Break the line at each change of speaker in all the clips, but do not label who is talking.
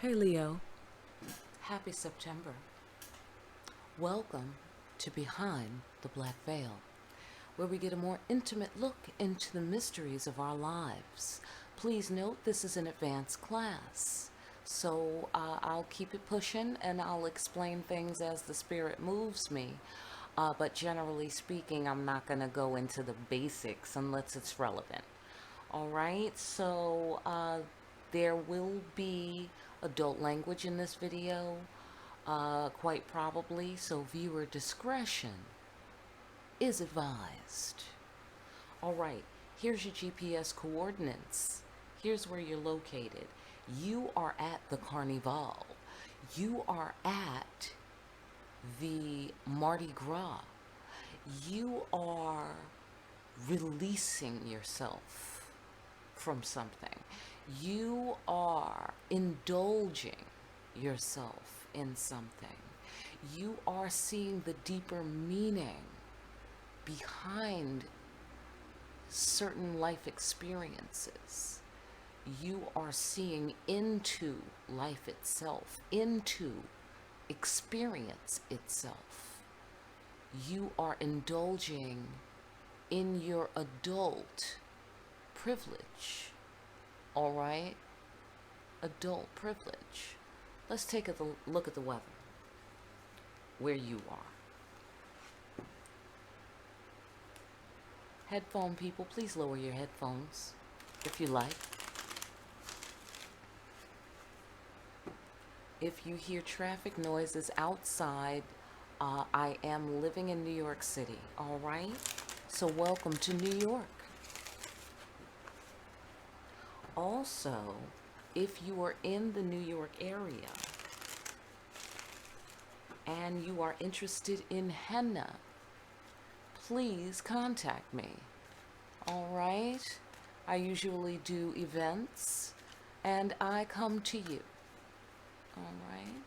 Hey Leo, happy September. Welcome to Behind the Black Veil, where we get a more intimate look into the mysteries of our lives. Please note this is an advanced class, so I'll keep it pushing and I'll explain things as the spirit moves me. But generally speaking, I'm not going to go into the basics unless it's relevant. All right, so there will be adult language in this video, quite probably, so viewer discretion is advised. All right, here's your GPS coordinates. Here's where you're located. You are at the Carnival. You are at the Mardi Gras. You are releasing yourself from something. You are indulging yourself in something. You are seeing the deeper meaning behind certain life experiences. You are seeing into life itself, into experience itself. You are indulging in your adult privilege. All right? Adult privilege. Let's take a look at the weather where you are. Headphone people, please lower your headphones if you like. If you hear traffic noises outside, I am living in New York City, all right? So welcome to New York. Also, if you are in the New York area and you are interested in henna, please contact me. All right? I usually do events and I come to you. All right?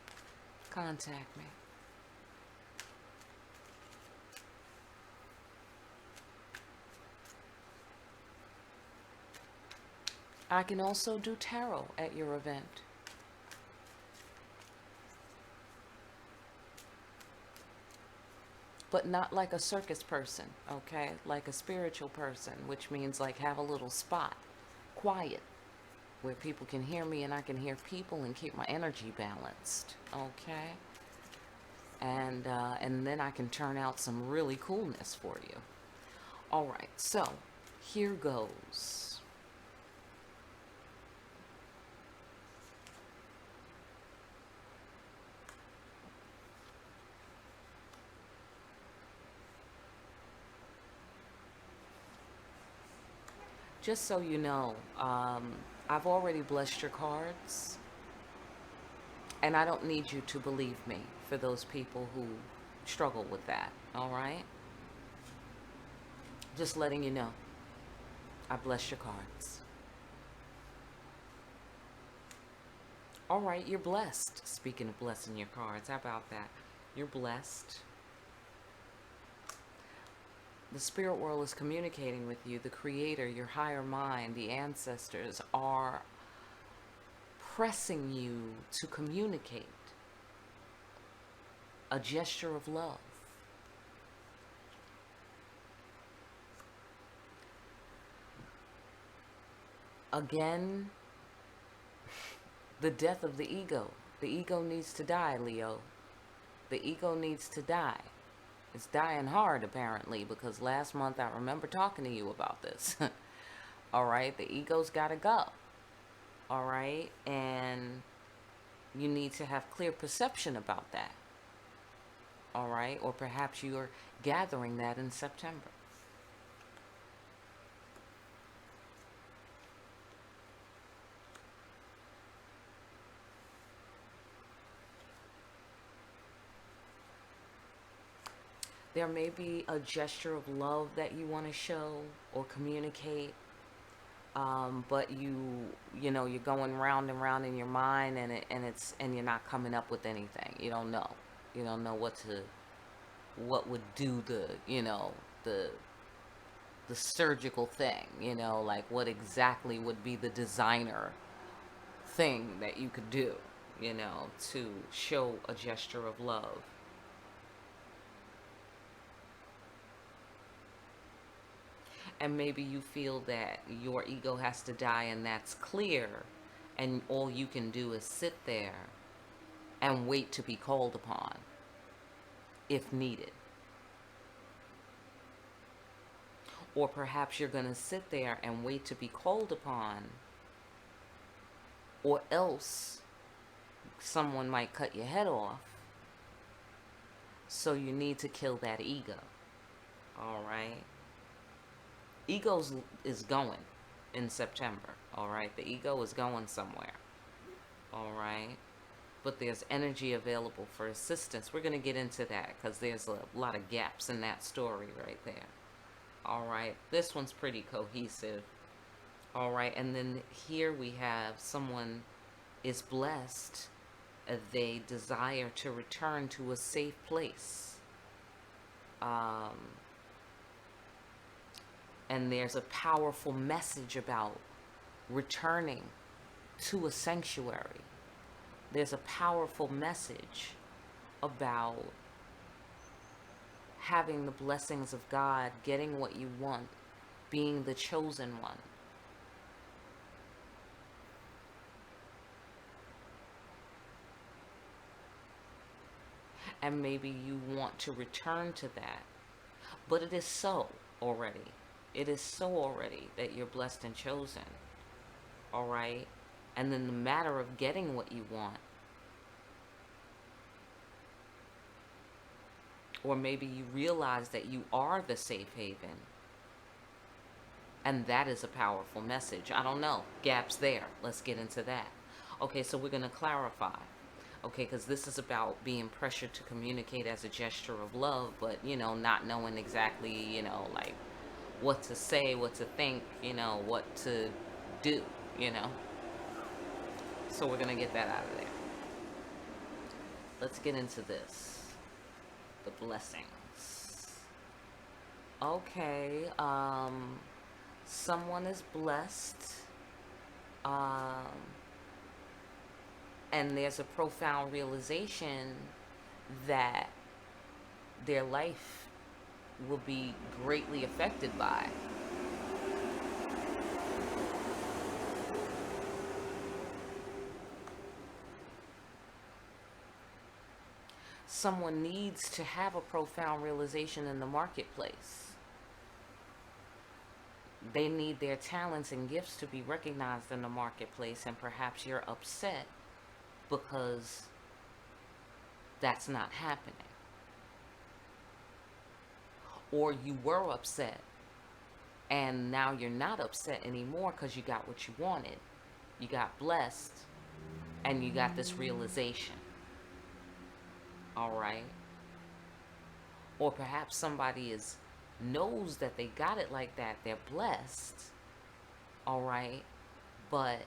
Contact me. I can also do tarot at your event. But not like a circus person, okay? Like a spiritual person, which means like have a little spot, quiet, where people can hear me and I can hear people and keep my energy balanced, okay? And then I can turn out some really coolness for you. All right, so here goes. Just so you know, I've already blessed your cards, and I don't need you to believe me for those people who struggle with that, all right? Just letting you know, I blessed your cards. All right, you're blessed. Speaking of blessing your cards, how about that? You're blessed. The spirit world is communicating with you. The creator, your higher mind, the ancestors are pressing you to communicate a gesture of love. Again, the death of the ego. The ego needs to die, Leo. The ego needs to die. It's dying hard, apparently, because last month I remember talking to you about this. All right, the ego's got to go. All right, and you need to have clear perception about that. All right, or perhaps you are gathering that in September. There may be a gesture of love that you want to show or communicate, but you're going round and round in your mind, and you're not coming up with anything. You don't know. You don't know what would do the surgical thing. Like what exactly would be the designer thing that you could do. to show a gesture of love. And maybe you feel that your ego has to die, and that's clear, and all you can do is sit there and wait to be called upon if needed. Or perhaps you're going to sit there and wait to be called upon, or else someone might cut your head off. So you need to kill that ego. All right? Ego is going in September. All right? The ego is going somewhere. All right? But there's energy available for assistance. We're going to get into that because there's a lot of gaps in that story right there. All right? This one's pretty cohesive. All right? And then here we have someone is blessed. They desire to return to a safe place. And there's a powerful message about returning to a sanctuary. There's a powerful message about having the blessings of God, getting what you want, being the chosen one. And maybe you want to return to that. But it is so already. It is so already that you're blessed and chosen. All right? And then the matter of getting what you want. Or maybe you realize that you are the safe haven. And that is a powerful message. I don't know. Gaps there. Let's get into that. Okay, so we're going to clarify. Okay, because this is about being pressured to communicate as a gesture of love, but, not knowing exactly, like what to say, what to think, what to do, So we're going to get that out of there. Let's get into this. The blessings. Okay, someone is blessed. And there's a profound realization that their life will be greatly affected by. Someone needs to have a profound realization in the marketplace. They need their talents and gifts to be recognized in the marketplace, and perhaps you're upset because that's not happening. Or you were upset and now you're not upset anymore because you got what you wanted. You got blessed and you got this realization. All right? Or perhaps somebody knows that they got it like that. They're blessed. All right? But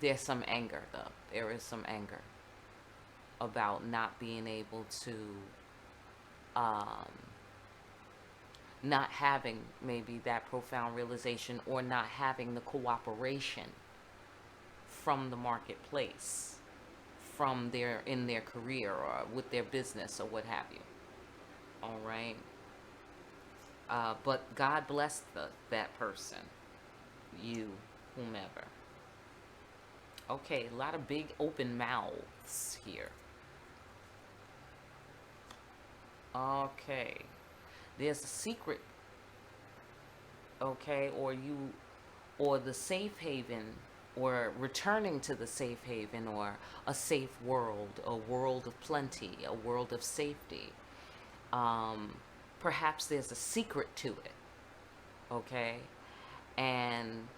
there's some anger, though. There is some anger about not being able to, not having maybe that profound realization, or not having the cooperation from the marketplace, from in their career or with their business or what have you. All right. But God bless that person, you, whomever. Okay, a lot of big open mouths here. Okay, there's a secret. Okay, or the safe haven, or returning to the safe haven, or a safe world, a world of plenty, a world of safety. Perhaps there's a secret to it. Okay, and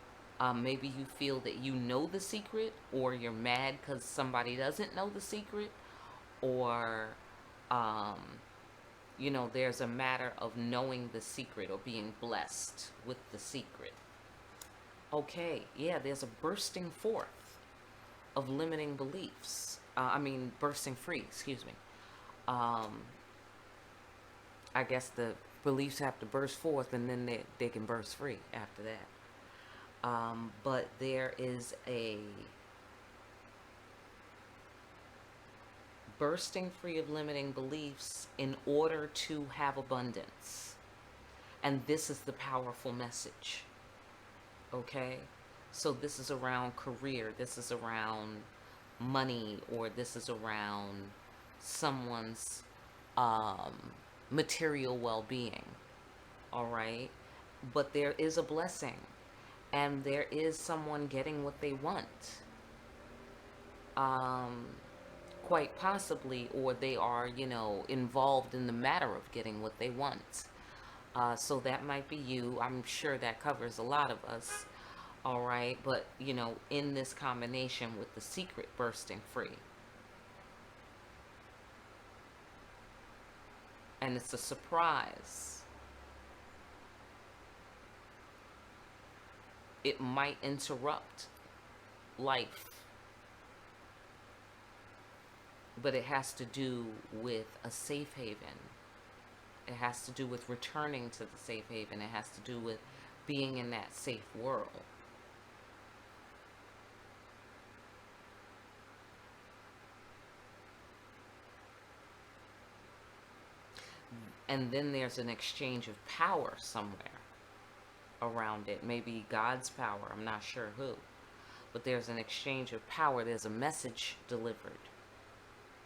maybe you feel that you know the secret, or you're mad because somebody doesn't know the secret, or, there's a matter of knowing the secret or being blessed with the secret. Okay, yeah, there's a bursting forth of limiting beliefs. Bursting free, excuse me. I guess the beliefs have to burst forth and then they can burst free after that. But there is a bursting free of limiting beliefs in order to have abundance. And this is the powerful message. Okay? So this is around career, this is around money, or this is around someone's um, material well being. All right? But there is a blessing, and there is someone getting what they want. Um, Quite possibly, or they are, involved in the matter of getting what they want. So that might be you. I'm sure that covers a lot of us. All right. But, in this combination with the secret bursting free, and it's a surprise, it might interrupt life, but it has to do with a safe haven. It has to do with returning to the safe haven. It has to do with being in that safe world. And then there's an exchange of power somewhere around it. Maybe God's power, I'm not sure who. But there's an exchange of power. There's a message delivered.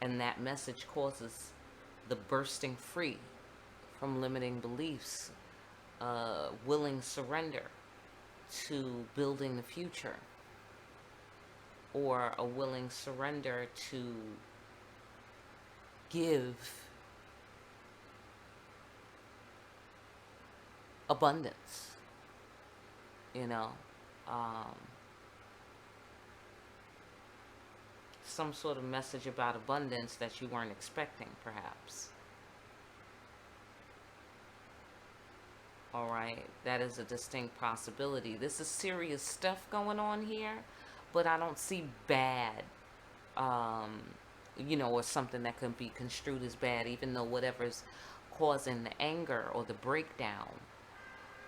And that message causes the bursting free from limiting beliefs, willing surrender to building the future, or a willing surrender to give abundance, um, some sort of message about abundance that you weren't expecting, perhaps. All right, that is a distinct possibility. This is serious stuff going on here, but I don't see bad, um, or something that can be construed as bad, even though whatever's causing the anger or the breakdown,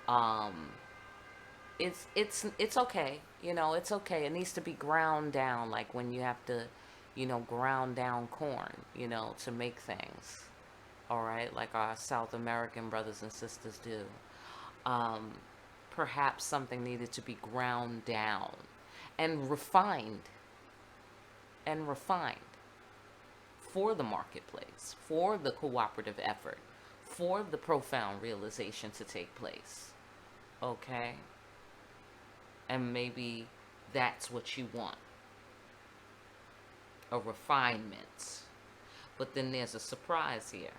um, it's okay. It's okay. It needs to be ground down, like when you have to, ground down corn, to make things. All right, like our South American brothers and sisters do. Um, Perhaps something needed to be ground down and refined for the marketplace, for the cooperative effort, for the profound realization to take place. Okay? And maybe that's what you want, a refinement. But then there's a surprise here.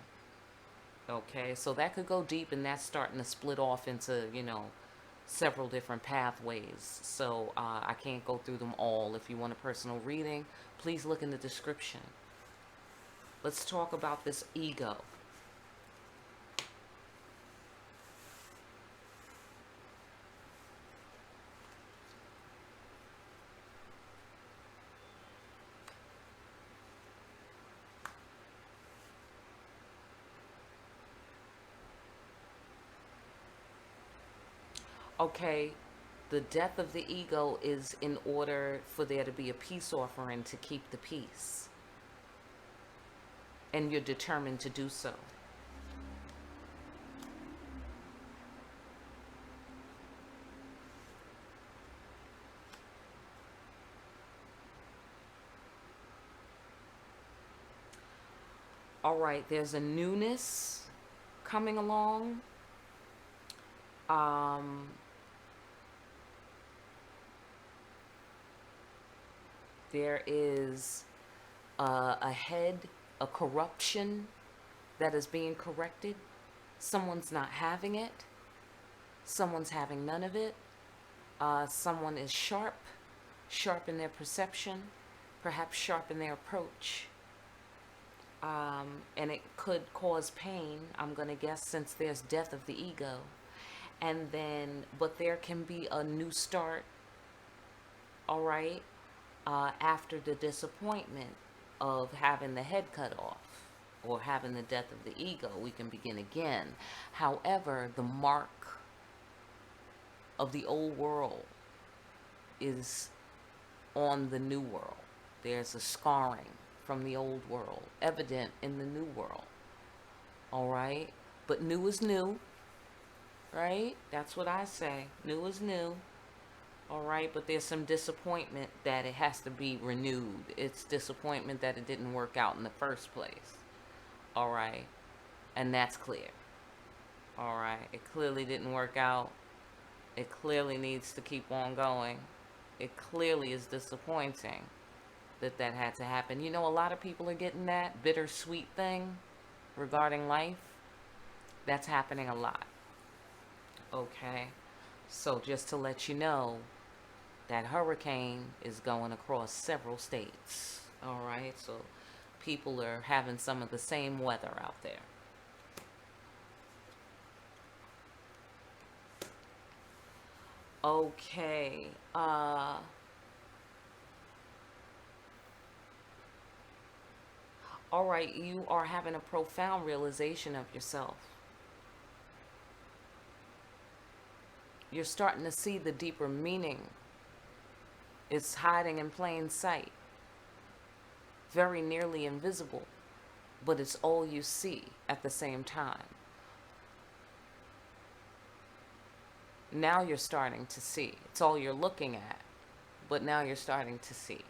Okay? So that could go deep, and that's starting to split off into, several different pathways. So I can't go through them all. If you want a personal reading, please look in the description. Let's talk about this ego. Okay, the death of the ego is in order for there to be a peace offering to keep the peace. And you're determined to do so. All right, there's a newness coming along. There is a corruption that is being corrected. Someone's not having it. Someone's having none of it. Someone is sharp in their perception, perhaps sharp in their approach. And it could cause pain, I'm going to guess, since there's death of the ego. And then, but there can be a new start, all right, after the disappointment of having the head cut off or having the death of the ego. We can begin again. However, the mark of the old world is on the new world. There's a scarring from the old world evident in the new world. All right? But new is new, right? That's what I say. New is new. All right? But there's some disappointment that it has to be renewed. It's disappointment that it didn't work out in the first place. All right? And that's clear. All right? It clearly didn't work out. It clearly needs to keep on going. It clearly is disappointing that that had to happen. You know, a lot of people are getting that bittersweet thing regarding life. That's happening a lot. Okay? So just to let you know, that hurricane is going across several states. All right? So people are having some of the same weather out there. Okay. All right, you are having a profound realization of yourself. You're starting to see the deeper meaning. It's hiding in plain sight, very nearly invisible, but it's all you see at the same time. Now you're starting to see. It's all you're looking at, but now you're starting to see.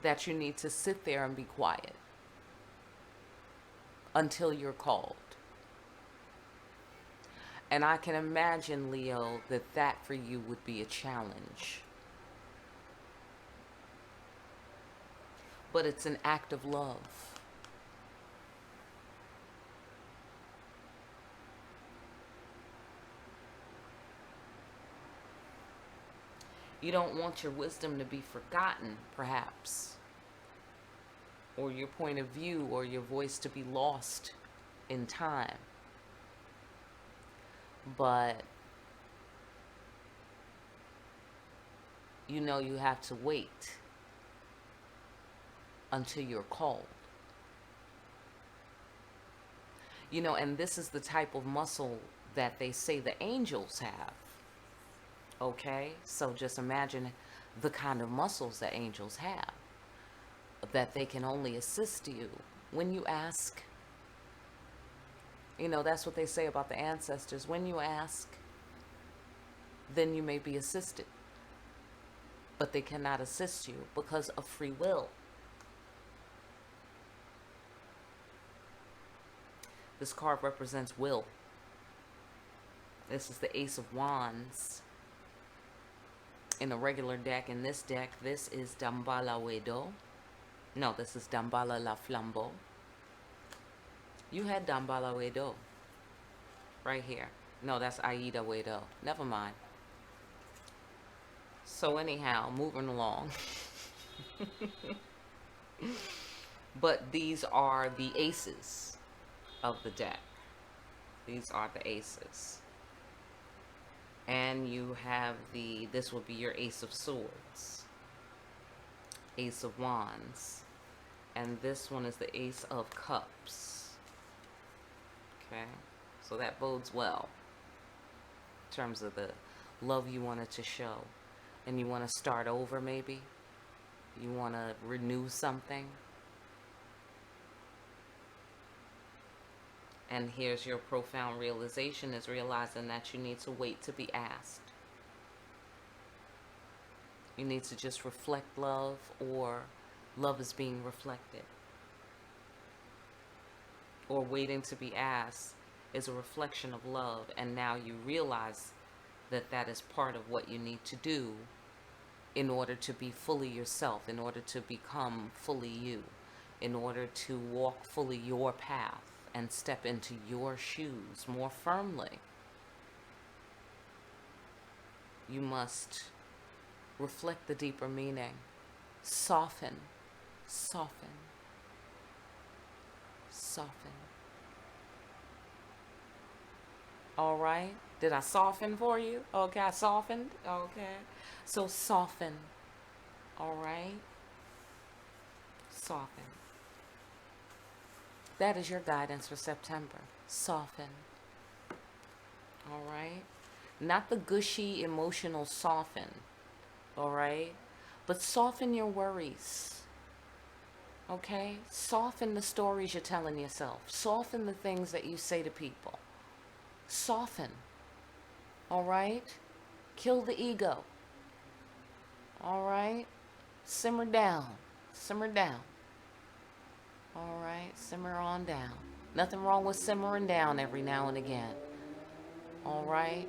That you need to sit there and be quiet until you're called. And I can imagine, Leo, that that for you would be a challenge. But it's an act of love. You don't want your wisdom to be forgotten, perhaps, or your point of view or your voice to be lost in time. But you know you have to wait until you're called. You know, and this is the type of muscle that they say the angels have. Okay? So just imagine the kind of muscles that angels have, that they can only assist you when you ask. You know, that's what they say about the ancestors. When you ask, then you may be assisted. But they cannot assist you because of free will. This card represents will. This is the Ace of Wands. In a regular deck, in this deck, this is Dambala Wedo. No, this is Dambala La Flambeau. You had Dambala Wedo right here. No, that's Aida Wedo. Never mind. So anyhow, moving along. But these are the aces of the deck. These are the aces. And you have this will be your Ace of Swords, Ace of Wands, and this one is the Ace of Cups. Okay, so that bodes well in terms of the love you wanted to show. And you want to start over, maybe you want to renew something. And here's your profound realization, is realizing that you need to wait to be asked. You need to just reflect love, or love is being reflected. Or waiting to be asked is a reflection of love, and now you realize that that is part of what you need to do in order to be fully yourself, in order to become fully you, in order to walk fully your path and step into your shoes more firmly. You must reflect the deeper meaning. Soften, soften, soften. All right? Did I soften for you? Okay, I softened. Okay. So soften. All right? Soften. That is your guidance for September. Soften. All right? Not the gushy, emotional soften. All right? But soften your worries. Okay? Soften the stories you're telling yourself. Soften the things that you say to people. Soften. All right? Kill the ego. All right? Simmer down. Simmer down. All right? Simmer on down. Nothing wrong with simmering down every now and again. All right,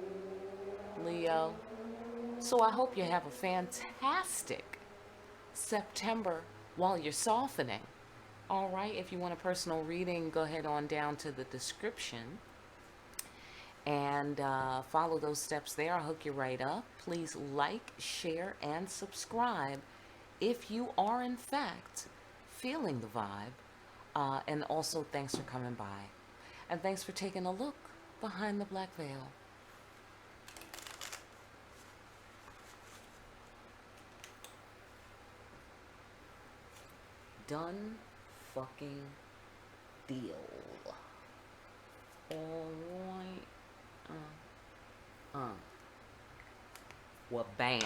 Leo? So I hope you have a fantastic September while you're softening. All right, if you want a personal reading, go ahead on down to the description and follow those steps there. I'll hook you right up. Please like, share, and subscribe if you are, in fact, feeling the vibe. And also, thanks for coming by. And thanks for taking a look behind the black veil. Done fucking deal. Alright. Well, bam.